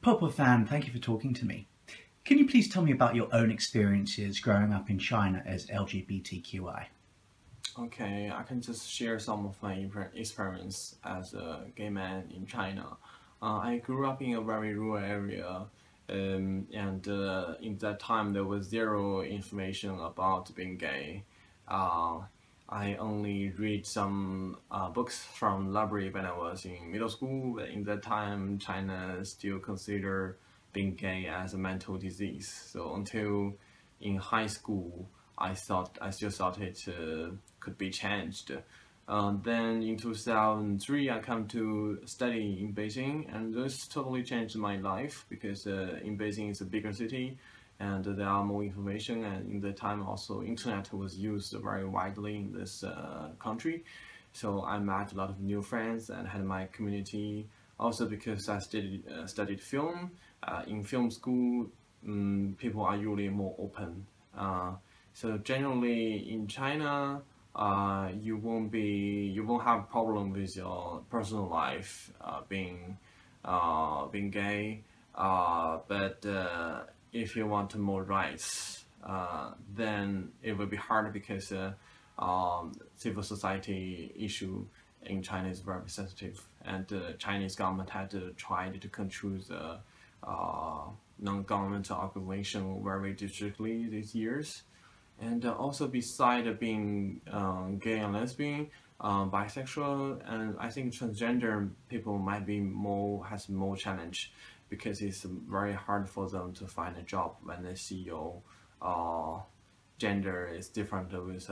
Popo Fan, thank you for talking to me. Can you please tell me about your own experiences growing up in China as LGBTQI? Okay, I can just share some of my experience as a gay man in China. I grew up in a very rural area, and in that time there was zero information about being gay. Uh, I only read some books from library when I was in middle school. But in that time, China still considered being gay as a mental disease. So until in high school, I still thought it could be changed. Then in 2003, I come to study in Beijing, and this totally changed my life because in Beijing it's a bigger city, and there are more information. And in the time also, internet was used very widely in this country. So I met a lot of new friends and had my community. Also because I studied film. In film school, people are usually more open. So generally in China, you won't have problem with your personal life being gay. But if you want more rights, then it will be hard because civil society issue in China is very sensitive, and the Chinese government had tried to control the non-governmental organization very strictly these years. And also beside being gay and lesbian, bisexual, and I think transgender people might be has more challenge because it's very hard for them to find a job when they see your gender is different with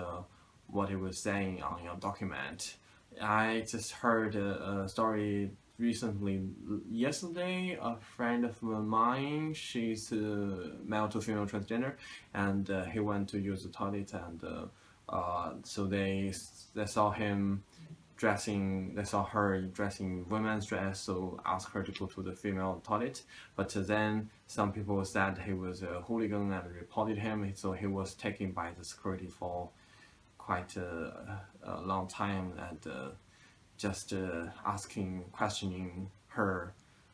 what it was saying on your document. I just heard a story recently, yesterday. A friend of mine, she's male to female transgender, and he went to use the toilet, and so they saw him dressing, they saw her dressing women's dress, so asked her to go to the female toilet. But then some people said he was a hooligan and reported him, so he was taken by the security for quite a long time, and just questioning her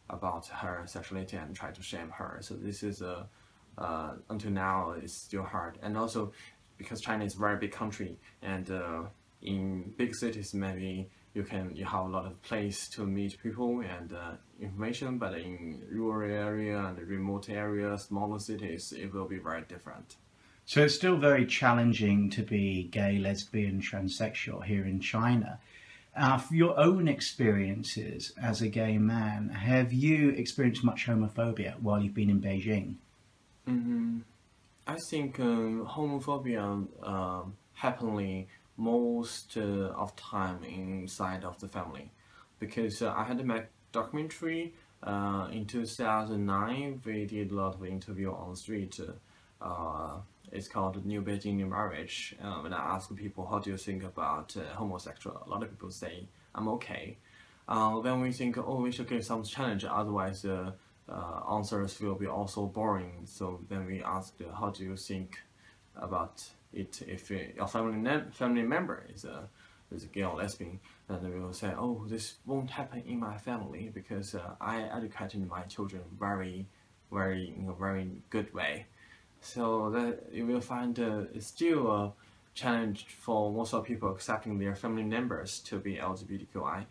about her sexuality and try to shame her. So this is until now it's still hard. And also because China is a very big country, and in big cities maybe you have a lot of place to meet people and information, but in rural area and remote areas, smaller cities, it will be very different. So it's still very challenging to be gay, lesbian, transsexual here in China. For your own experiences as a gay man, have you experienced much homophobia while you've been in Beijing? I think homophobia happening most of time inside of the family, because I had my documentary in 2009. We did a lot of interview on the street. It's called New Beijing New Marriage. When I ask people, how do you think about homosexual? A lot of people say, I'm okay. Then we think, oh, we should give some challenge, otherwise answers will be also boring. So then we asked, how do you think about it if your family member is a gay or lesbian? And we will say, oh, this won't happen in my family because I educated my children in a very good way. So that you will find it's still a challenge for most of people accepting their family members to be LGBTQI,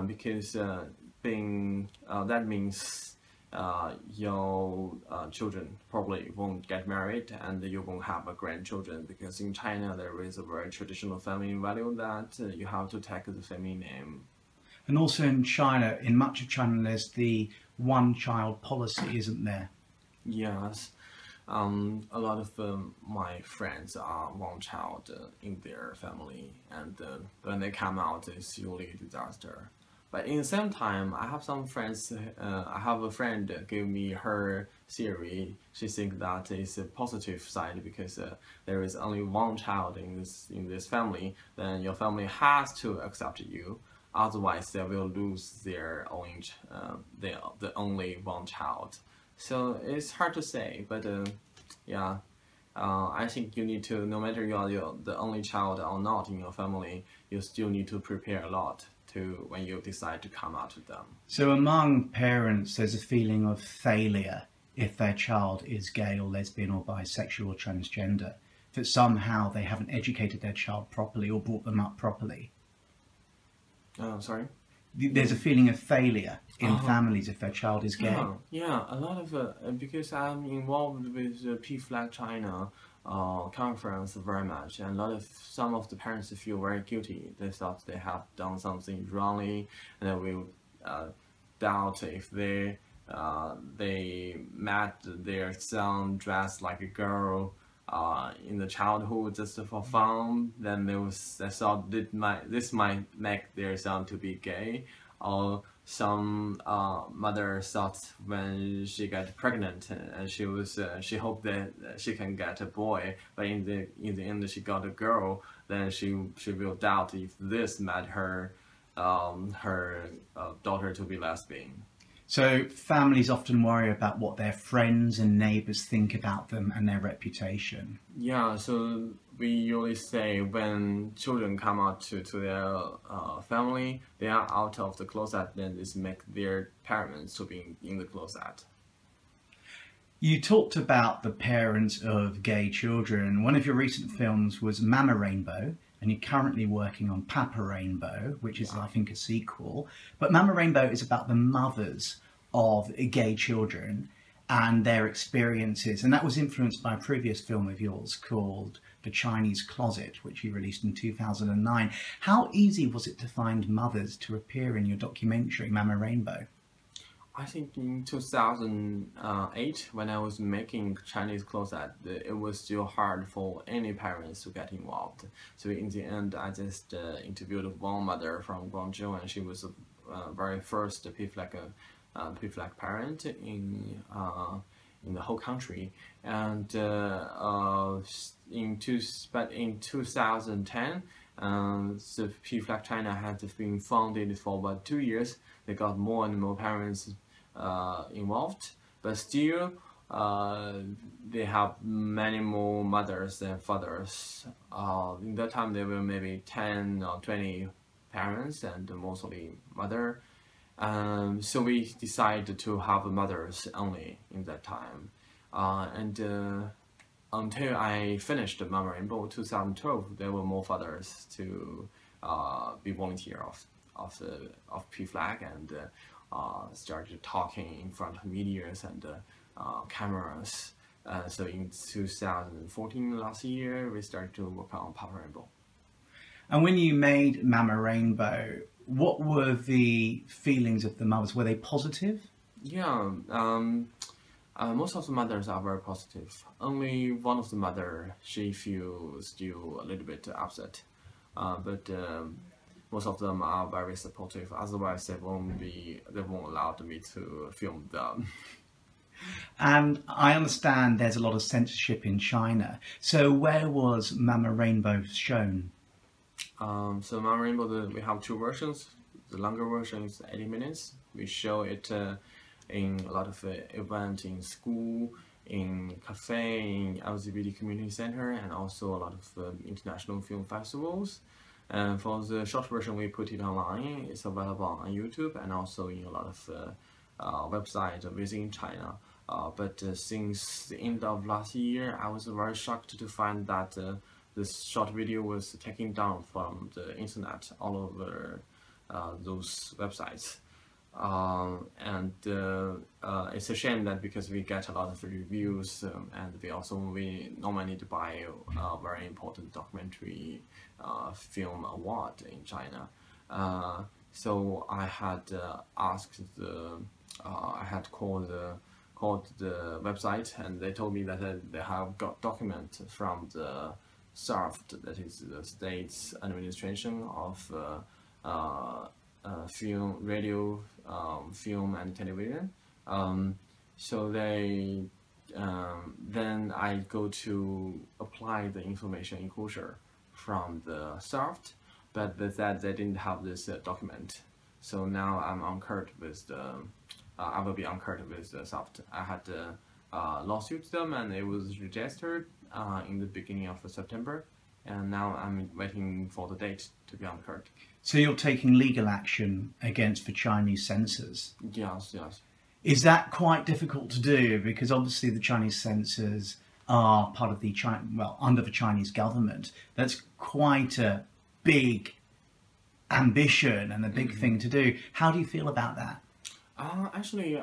because that means your children probably won't get married and you won't have a grandchildren, because in China there is a very traditional family value that you have to take the family name. And also in China, in much of China, there's the one-child policy, isn't there? Yes. A lot of my friends are one child in their family, and when they come out, it's usually a disaster. But in the same time, I have some friends. I have a friend give me her theory. She thinks that is a positive side because there is only one child in this family. Then your family has to accept you. Otherwise, they will lose their own the only one child. So it's hard to say, but yeah, I think you need to, no matter you are the only child or not in your family, you still need to prepare a lot to when you decide to come out to them. So among parents, there's a feeling of failure if their child is gay or lesbian or bisexual or transgender, that somehow they haven't educated their child properly or brought them up properly. Sorry? There's a feeling of failure in families if their child is gay. Yeah, a lot of because I'm involved with the P-Flag China conference very much, and some of the parents feel very guilty. They thought they have done something wrongly, and they will doubt if they met their son dressed like a girl in the childhood just for fun. Then they thought this might make their son to be gay, or some mother thought when she got pregnant and she hoped that she can get a boy, but in the end she got a girl. Then she will doubt if this made her daughter to be lesbian. So families often worry about what their friends and neighbours think about them and their reputation. Yeah, so we usually say when children come out to their family, they are out of the closet, then this make their parents to be in the closet. You talked about the parents of gay children. One of your recent films was Mama Rainbow, and you're currently working on Papa Rainbow, which is, I think, a sequel. But Mama Rainbow is about the mothers of gay children and their experiences. And that was influenced by a previous film of yours called The Chinese Closet, which you released in 2009. How easy was it to find mothers to appear in your documentary, Mama Rainbow? I think in 2008, when I was making Chinese Closet, it was still hard for any parents to get involved. So in the end, I just interviewed one mother from Guangzhou, and she was the very first P-Flag parent in the whole country. And in 2010, the P-Flag China had been founded for about 2 years. They got more and more parents involved, but still they have many more mothers than fathers. In that time there were maybe 10 or 20 parents and mostly mother. So we decided to have mothers only in that time. Until I finished Mama Rainbow 2012, there were more fathers to be volunteer of P-Flag and started talking in front of medias and cameras. So in 2014, last year, we started to work on Papa Rainbow. And when you made Mama Rainbow, what were the feelings of the mothers? Were they positive? Yeah, most of the mothers are very positive. Only one of the mother, she feels still a little bit upset. But most of them are very supportive. Otherwise, they won't allow me to film them. And I understand there's a lot of censorship in China. So where was Mama Rainbow shown? So Mama Rainbow, we have two versions. The longer version is 80 minutes. We show it in a lot of events in school, in cafe, in LGBT community center, and also a lot of international film festivals. And for the short version, we put it online. It's available on YouTube and also in a lot of websites within China. But since the end of last year, I was very shocked to find that this short video was taken down from the internet all over those websites. It's a shame that because we get a lot of reviews and we normally need to buy a very important documentary film award in China. So I had asked I had called the website, and they told me that they have got document from the SARFT, that is the State's Administration of Film, Radio, Film and Television. So they then I go to apply the information enclosure from the SARFT, but they said they didn't have this document. So now I'm incurred with the I will be incurred with the SARFT. I had lawsuit them, and it was registered in the beginning of September. and now I'm waiting for the date to be uncovered. So you're taking legal action against the Chinese censors. Yes, yes. Is that quite difficult to do? Because obviously the Chinese censors are part of the under the Chinese government. That's quite a big ambition and a big thing to do. How do you feel about that? Actually,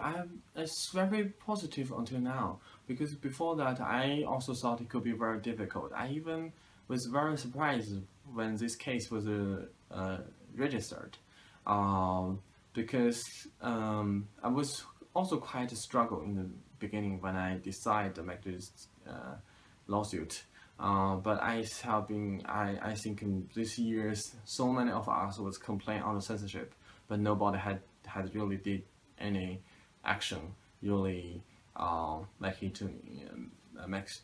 it's very positive until now, because before that I also thought it could be very difficult. I even was very surprised when this case was registered, because I was also quite a struggle in the beginning when I decided to make this lawsuit. But I think in this years, so many of us was complain on the censorship, but nobody had really did any action, really making to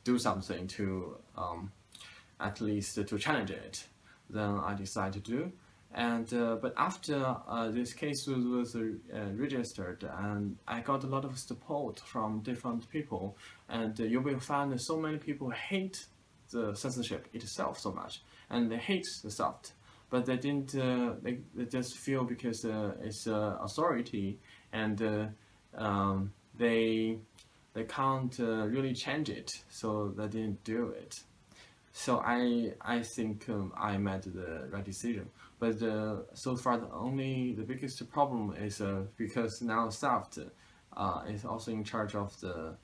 do something to at least to challenge it. Then I decided to do. And but after this case was registered, and I got a lot of support from different people, and you will find so many people hate the censorship itself so much, and they hate the soft, but they didn't. They just feel because it's authority, and they can't really change it, so they didn't do it. So I think I made the right decision. But so far, the biggest problem is because now SAFT is also in charge of the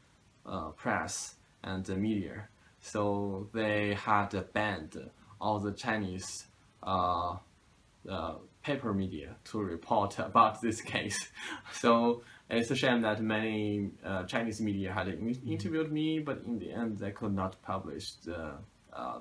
press and the media. So they had banned all the Chinese paper media to report about this case. So it's a shame that many Chinese media had interviewed me, but in the end they could not publish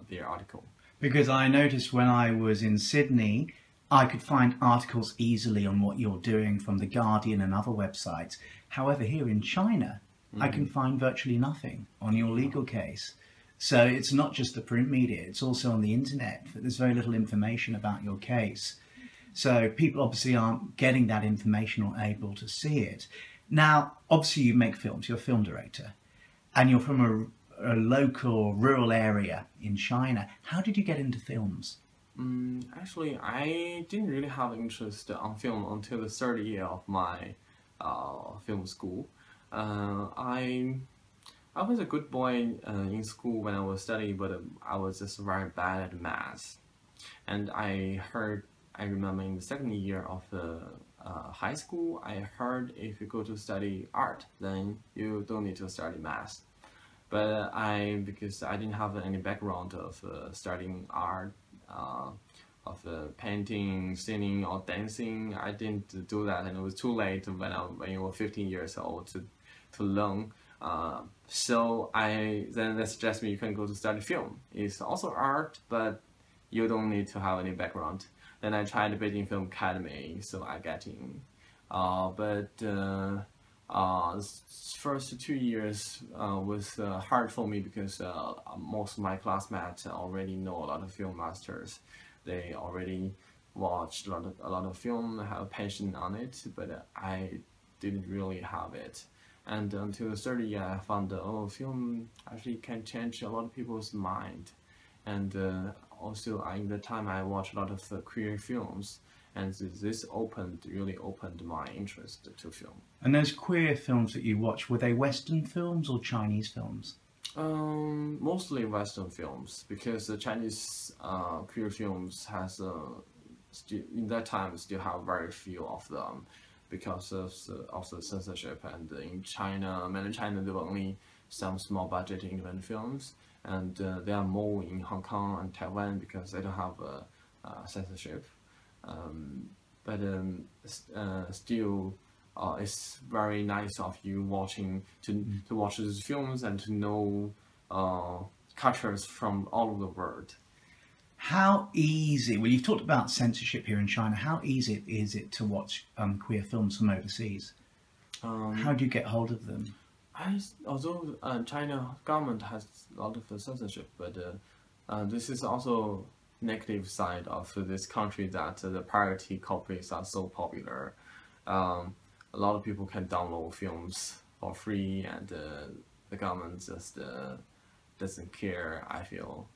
their article. Because I noticed when I was in Sydney, I could find articles easily on what you're doing from The Guardian and other websites. However, here in China, I can find virtually nothing on your legal case. So it's not just the print media, it's also on the internet. There's very little information about your case. So people obviously aren't getting that information or able to see it. Now, obviously you make films, you're a film director, and you're from a local rural area in China. How did you get into films? Actually, I didn't really have interest on film until the third year of my film school. I was a good boy in school when I was studying, but I was just very bad at math. And I remember in the second year of the high school, I heard if you go to study art, then you don't need to study math. But because I didn't have any background of studying art, of painting, singing, or dancing, I didn't do that, and it was too late when you were 15 years old to learn. So then they suggested me you can go to study film. It's also art, but you don't need to have any background. Then I tried the Beijing Film Academy, so I got in. First 2 years was hard for me because most of my classmates already know a lot of film masters. They already watched a lot of film, have a passion on it, but I didn't really have it. And until the third year, I found film actually can change a lot of people's mind. And also, in the time, I watched a lot of queer films, and this really opened my interest to film. And those queer films that you watched, were they Western films or Chinese films? Mostly Western films, because the Chinese queer films has in that time still have very few of them because of the censorship. And in China, mainland China, there were only some small budget independent films, and there are more in Hong Kong and Taiwan because they don't have censorship. But still, it's very nice of you to watch these films and to know cultures from all over the world. How easy, well, you've talked about censorship here in China, how easy is it to watch queer films from overseas? How do you get hold of them? Although China government has a lot of censorship, but this is also negative side of this country, that the piracy copies are so popular. A lot of people can download films for free, and the government just doesn't care, I feel.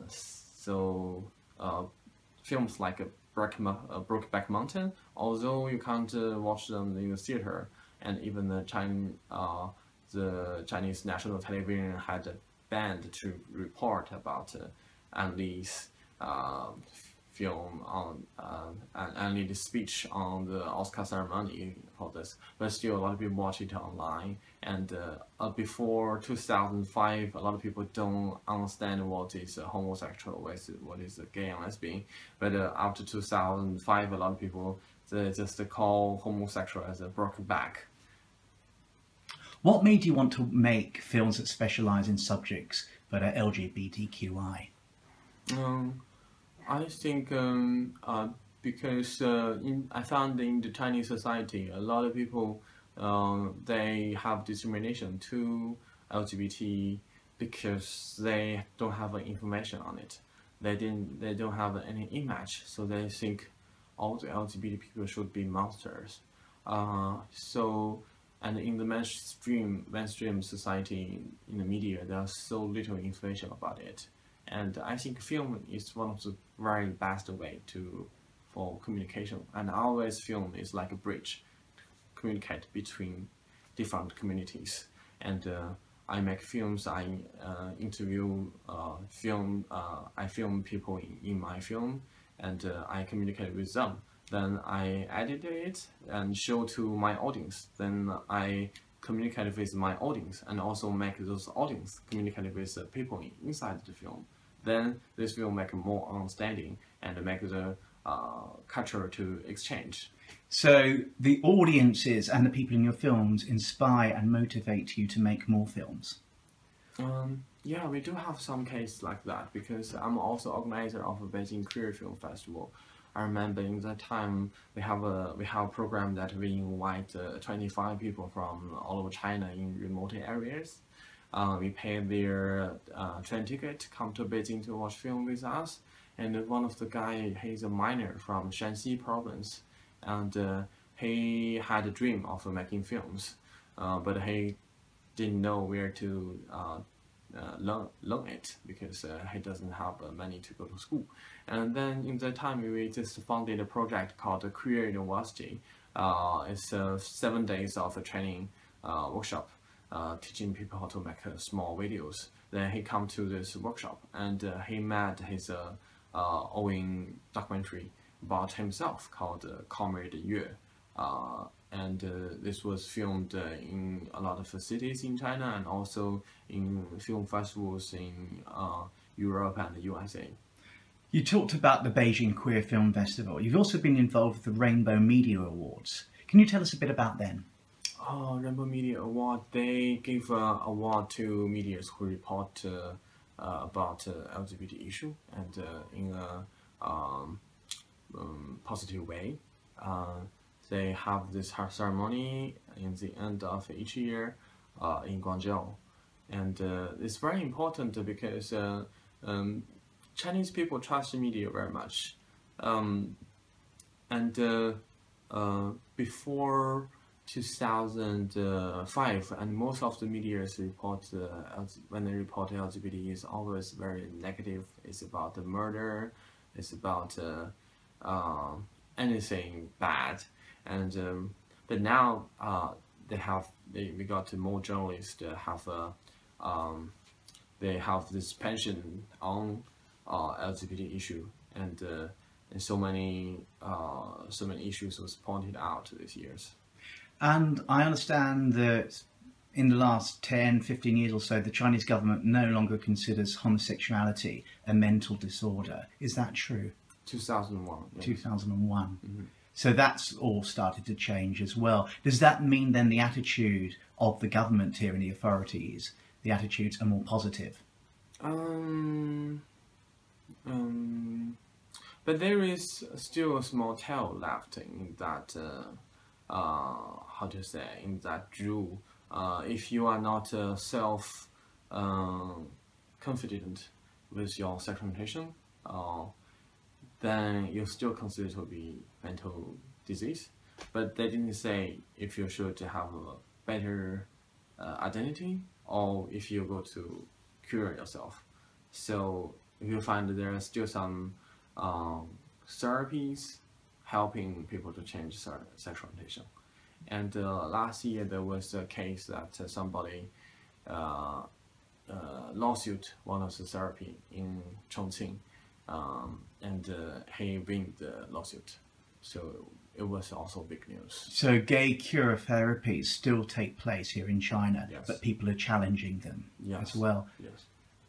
So films like Brokeback Mountain, although you can't watch them in the theater, and even the Chinese national television had banned to report about An Li's film on and An Li's speech on the Oscar ceremony for this, but still a lot of people watch it online. And before 2005, a lot of people don't understand what is homosexual, what is gay and lesbian. But after 2005, a lot of people they just call homosexual as a brokeback. What made you want to make films that specialise in subjects that are LGBTQI? I think because I found in the Chinese society, a lot of people they have discrimination to LGBT because they don't have information on it. They don't have any image, so they think all the LGBT people should be monsters. And in the mainstream society, in the media, there's so little information about it. And I think film is one of the very best way for communication. And always film is like a bridge to communicate between different communities. And I make films. I interview I film people in my film, and I communicate with them. Then I edit it and show to my audience. Then I communicate with my audience and also make those audience communicate with the people inside the film. Then this will make more understanding and make the culture to exchange. So the audiences and the people in your films inspire and motivate you to make more films? Yeah, we do have some cases like that because I'm also organizer of a Beijing Queer Film Festival. I remember in that time we have a program that we invite 25 people from all over China in remote areas. We pay their train ticket to come to Beijing to watch film with us. And one of the guy, he's a miner from Shanxi province, and he had a dream of making films, but he didn't know where to learn it because he doesn't have money to go to school. And then in that time we just funded a project called Queer University. It's 7 days of a training workshop, teaching people how to make small videos. Then he come to this workshop and he made his own documentary about himself called Comrade Yue. And this was filmed in a lot of cities in China and also in film festivals in Europe and the USA. You talked about the Beijing Queer Film Festival. You've also been involved with the Rainbow Media Awards. Can you tell us a bit about them? Rainbow Media Award, they give an award to media who report about LGBT issue and in a positive way. They have this ceremony in the end of each year in Guangzhou. And it's very important because Chinese people trust the media very much. Before 2005, and most of the media report when they report LGBT is always very negative. It's about the murder, it's about anything bad. And but now we got more journalists they have this passion on LGBT issue, and so many issues was pointed out these years. And I understand that in the last 10, 15 years or so, the Chinese government no longer considers homosexuality a mental disorder. Is that true? 2001. Yeah. 2001. Mm-hmm. So that's all started to change as well. Does that mean then the attitude of the government here and the authorities, the attitudes are more positive? But there is still a small tail left in that, in that rule. If you are not self-confident with your sexual orientation, then you're still considered to be mental disease. But they didn't say if you should have a better identity or if you go to cure yourself. So you find that there are still some therapies helping people to change sexual orientation. And last year there was a case that somebody lawsuit one of the therapy in Chongqing, and he win the lawsuit. So it was also big news. So gay cure therapies still take place here in China, Yes. but people are challenging them Yes. as well. Yes.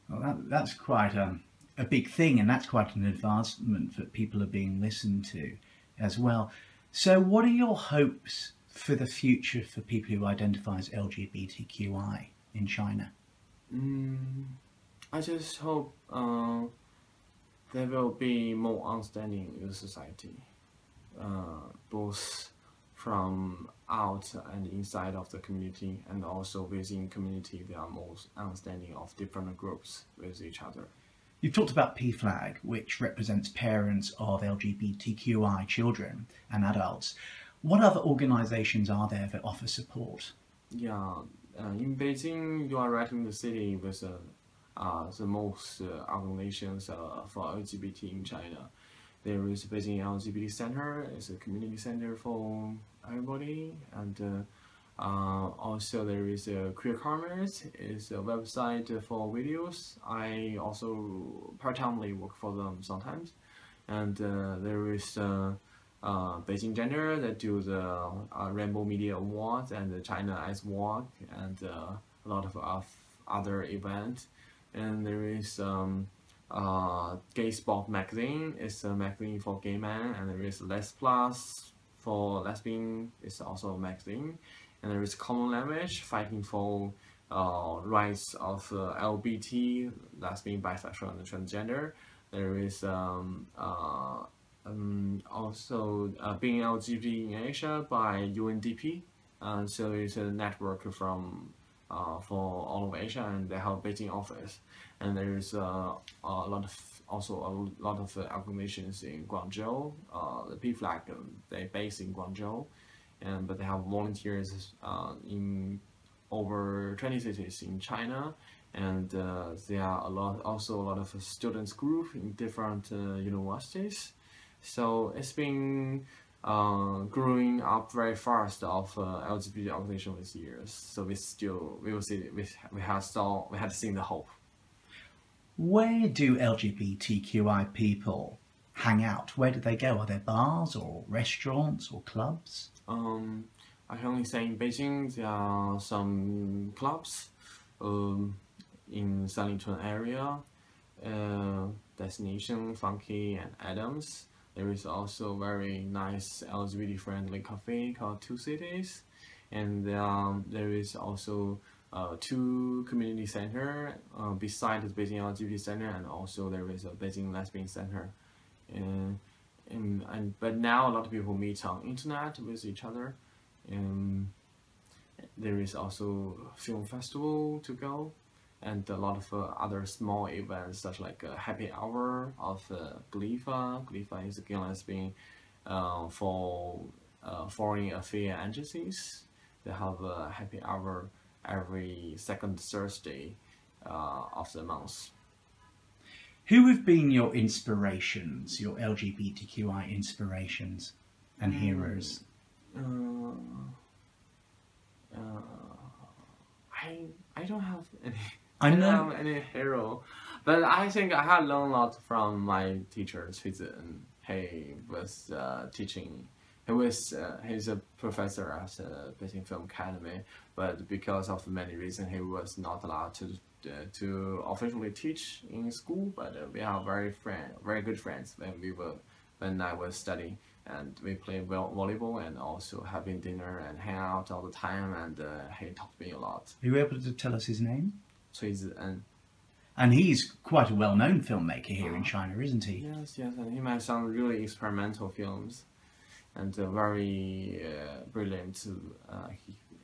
Well, that's quite a big thing, and that's quite an advancement that people are being listened to as well. So what are your hopes for the future for people who identify as LGBTQI in China? I just hope there will be more understanding in the society, both from out and inside of the community, and also within community there are more understanding of different groups with each other. You've talked about PFLAG, which represents parents of LGBTQI children and adults. What other organisations are there that offer support? Yeah, in Beijing, you are right in the city with the most organizations for LGBT in China. There is Beijing LGBT Center, it's a community center for everybody, and also there is Queer Commerce, it's a website for videos. I also part-timely work for them sometimes, and there is Beijing Gender that do the Rainbow Media Awards and the China Ice Walk and a lot of other events. And there is Gay Sport magazine. It's a magazine for gay men, and there is Les Plus for lesbian. It's also a magazine. And there is Common Language fighting for rights of LGBT, lesbian, bisexual, and transgender. There is also being LGBT in Asia by UNDP, and so it's a network from for all of Asia, and they have Beijing office. And there is a lot of organizations in Guangzhou. The PFLAG, they based in Guangzhou, but they have volunteers in over 20 cities in China. And there are also a lot of students group in different universities. So it's been growing up very fast of LGBT organization with years. So we will see we had seen the hope. Where do LGBTQI people hang out? Where do they go? Are there bars or restaurants or clubs? I can only say in Beijing there are some clubs in Sanlitun area, Destination, Funky, and Adams. There is also very nice LGBT friendly cafe called Two Cities, and there is also 2 community center beside the Beijing LGBT Center, and also there is a Beijing Lesbian Center. But now a lot of people meet on internet with each other. There is also film festival to go, and a lot of other small events such like a happy hour of GLIFA. GLIFA is gay lesbian for foreign affair agencies. They have a happy hour every second Thursday of the month. Who have been your inspirations, your LGBTQI inspirations and heroes? I don't have any. I don't know. have any hero, but I think I have learned a lot from my teacher. He was teaching. He's a professor at the Beijing Film Academy, but because of many reasons, he was not allowed to officially teach in school. But we are very good friends when I was studying, and we played volleyball and also having dinner and hang out all the time. And he taught me a lot. Are you able to tell us his name? And he's quite a well-known filmmaker here in China, isn't he? Yes, and he made some really experimental films, and very brilliant.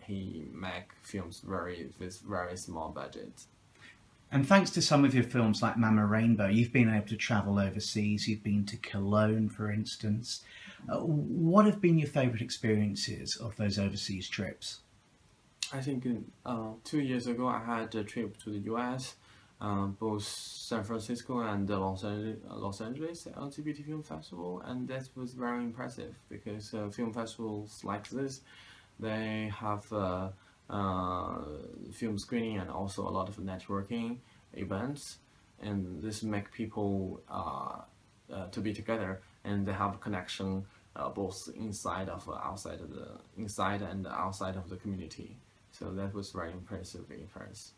He make films with very small budget. And thanks to some of your films like Mama Rainbow, you've been able to travel overseas. You've been to Cologne, for instance. What have been your favourite experiences of those overseas trips? I think 2 years ago I had a trip to the US. both San Francisco and the Los Angeles LGBT Film Festival, and that was very impressive because film festivals like this, they have film screening and also a lot of networking events, and this make people to be together, and they have a connection both inside and outside of the community. So that was very impressive in Paris.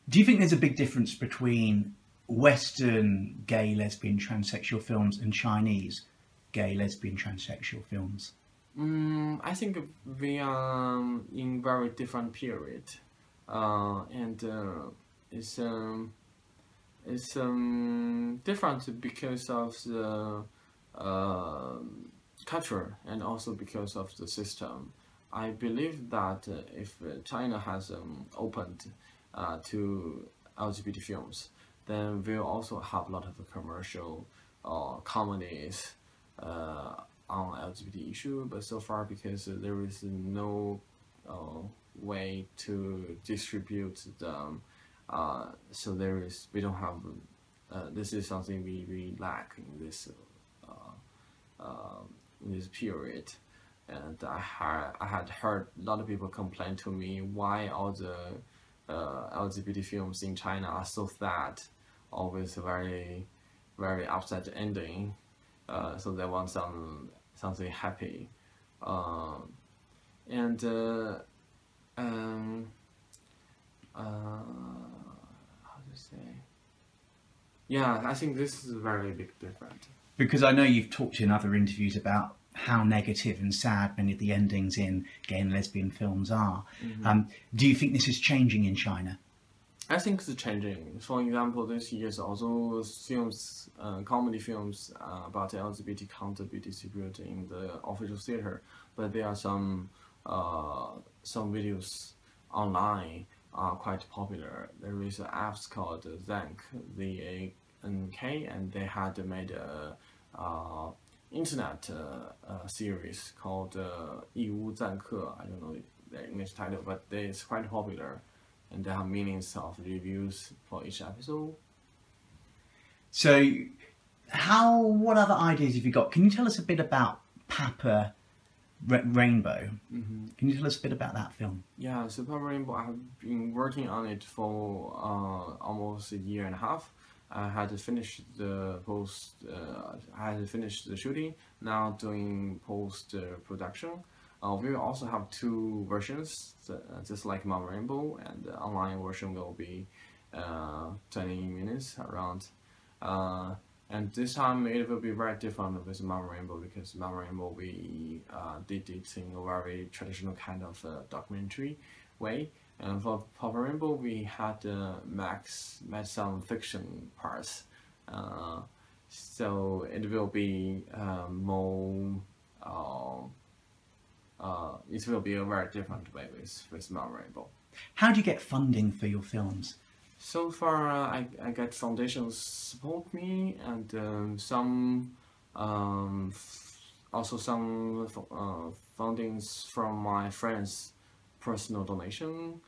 Do you think there's a big difference between Western gay, lesbian, transsexual films and Chinese gay, lesbian, transsexual films? I think we are in very different period, and it's different because of the culture and also because of the system. I believe that if China has opened to LGBT films, then we'll also have a lot of commercial comedies on LGBT issue. But so far, because there is no way to distribute them, so we don't have. This is something we lack in this period. And I had heard a lot of people complain to me why all the LGBT films in China are so sad, always very, very upset ending. So they want something happy, and how to say? Yeah, I think this is a very big difference. Because I know you've talked in other interviews about how negative and sad many of the endings in gay and lesbian films are. Do you think this is changing in China? I think it's changing. For example, this year also films, comedy films about LGBT can't be distributed in the official theater, but there are some videos online are quite popular. There is an app called Zank, Z-A-N-K, and they had made a internet series called 义乌赞客. I don't know the English title, but it's quite popular, and they have millions of reviews for each episode. So, what other ideas have you got? Can you tell us a bit about Papa Rainbow? Can you tell us a bit about that film? Yeah, so Papa Rainbow, I've been working on it for almost a year and a half. I had finished the shooting. Now doing post production. We will also have two versions, just like Mama Rainbow, and the online version will be 20 minutes around. And this time it will be very different with Mama Rainbow, because Mama Rainbow we did it in a very traditional kind of documentary way. And for Papa Rainbow, we had made some fiction parts, so it will be more. It will be a very different way with Mama Rainbow. How do you get funding for your films? So far, I get foundations support me, and some also some fundings from my friends' personal donation,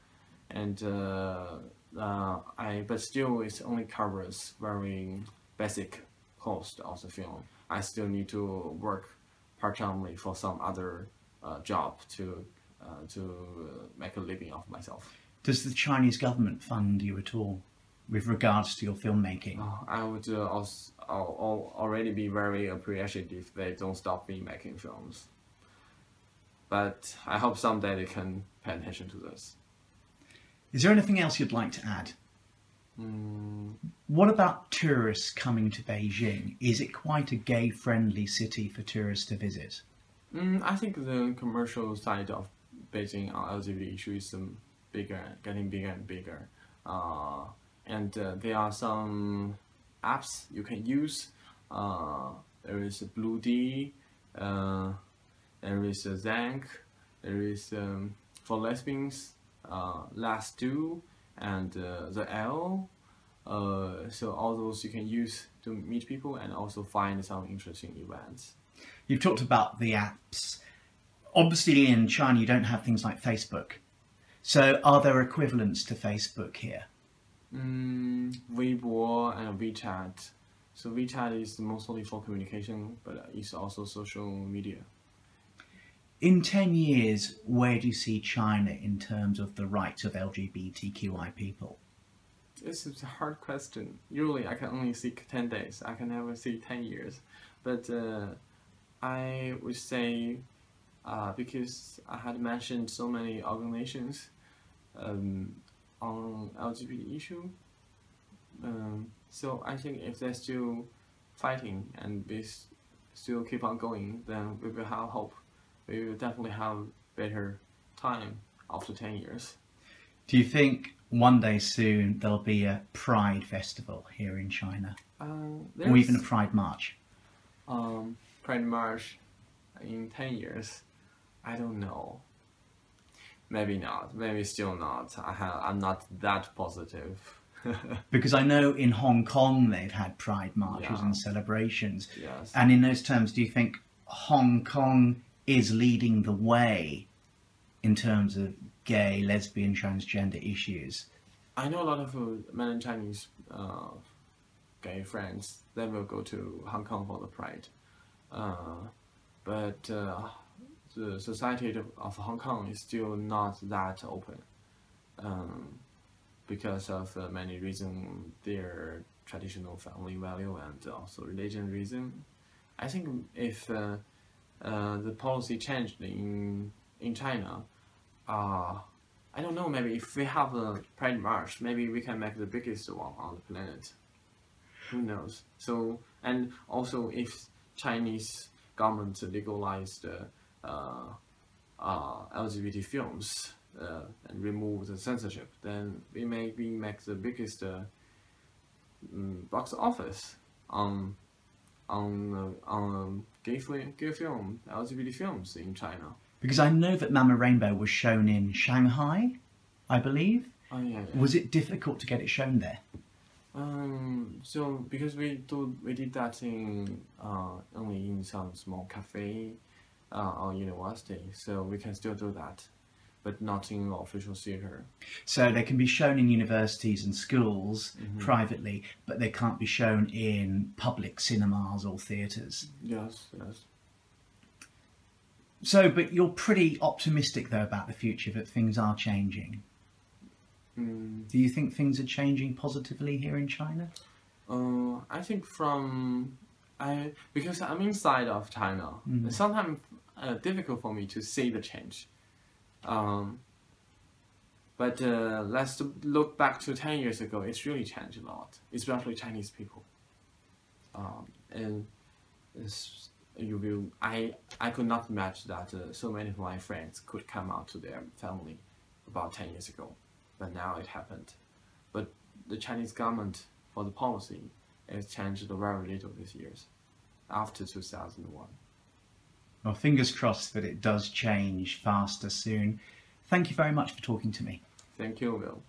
and but still it only covers very basic cost of the film. I still need to work part-timely for some other job to make a living of myself. Does the Chinese government fund you at all with regards to your filmmaking? I would already be very appreciative if they don't stop me making films. But I hope someday they can pay attention to this. Is there anything else you'd like to add? What about tourists coming to Beijing? Is it quite a gay-friendly city for tourists to visit? I think the commercial side of Beijing on LGBT issues is getting bigger and bigger. And there are some apps you can use. There is Blue D, there is Zank, there is for lesbians, Last Do, and the L. So all those you can use to meet people and also find some interesting events. You've talked about the apps. Obviously in China you don't have things like Facebook. So are there equivalents to Facebook here? Weibo and WeChat. So WeChat is mostly for communication, but it's also social media. In 10 years, where do you see China in terms of the rights of LGBTQI people? This is a hard question. Usually I can only see 10 days. I can never see 10 years. But I would say, because I had mentioned so many organizations on LGBT issue, so I think if they're still fighting and they still keep on going, then we will have hope. We will definitely have better time after 10 years. Do you think one day soon there'll be a Pride festival here in China? Or even a Pride March? Pride March in 10 years? I don't know. Maybe not. Maybe still not. I'm not that positive. Because I know in Hong Kong they've had Pride marches and celebrations. Yes. And in those terms, do you think Hong Kong is leading the way in terms of gay, lesbian, transgender issues? I know a lot of mainland Chinese gay friends. They will go to Hong Kong for the Pride. But the society of Hong Kong is still not that open. Because of many reasons, their traditional family value and also religion reason. I think if the policy changed in China, I don't know, maybe if we have a Pride March, maybe we can make the biggest one on the planet. Who knows? So, and also if Chinese government legalized LGBT films, and remove the censorship, then we maybe make the biggest box office on gay film, LGBT films in China. Because I know that Mama Rainbow was shown in Shanghai, I believe. Oh yeah. Was it difficult to get it shown there? So because we did that in only in some small cafe or university, so we can still do that, but not in official theater. So they can be shown in universities and schools privately, but they can't be shown in public cinemas or theatres. Yes, yes. So, but you're pretty optimistic though about the future, that things are changing. Do you think things are changing positively here in China? I think because I'm inside of China, it's sometimes difficult for me to see the change. But let's look back to 10 years ago. It's really changed a lot, especially Chinese people. And I could not imagine that so many of my friends could come out to their family about 10 years ago, but now it happened. But the Chinese government, for the policy, has changed very little these years, after 2001. Well, fingers crossed that it does change faster soon. Thank you very much for talking to me. Thank you, Will.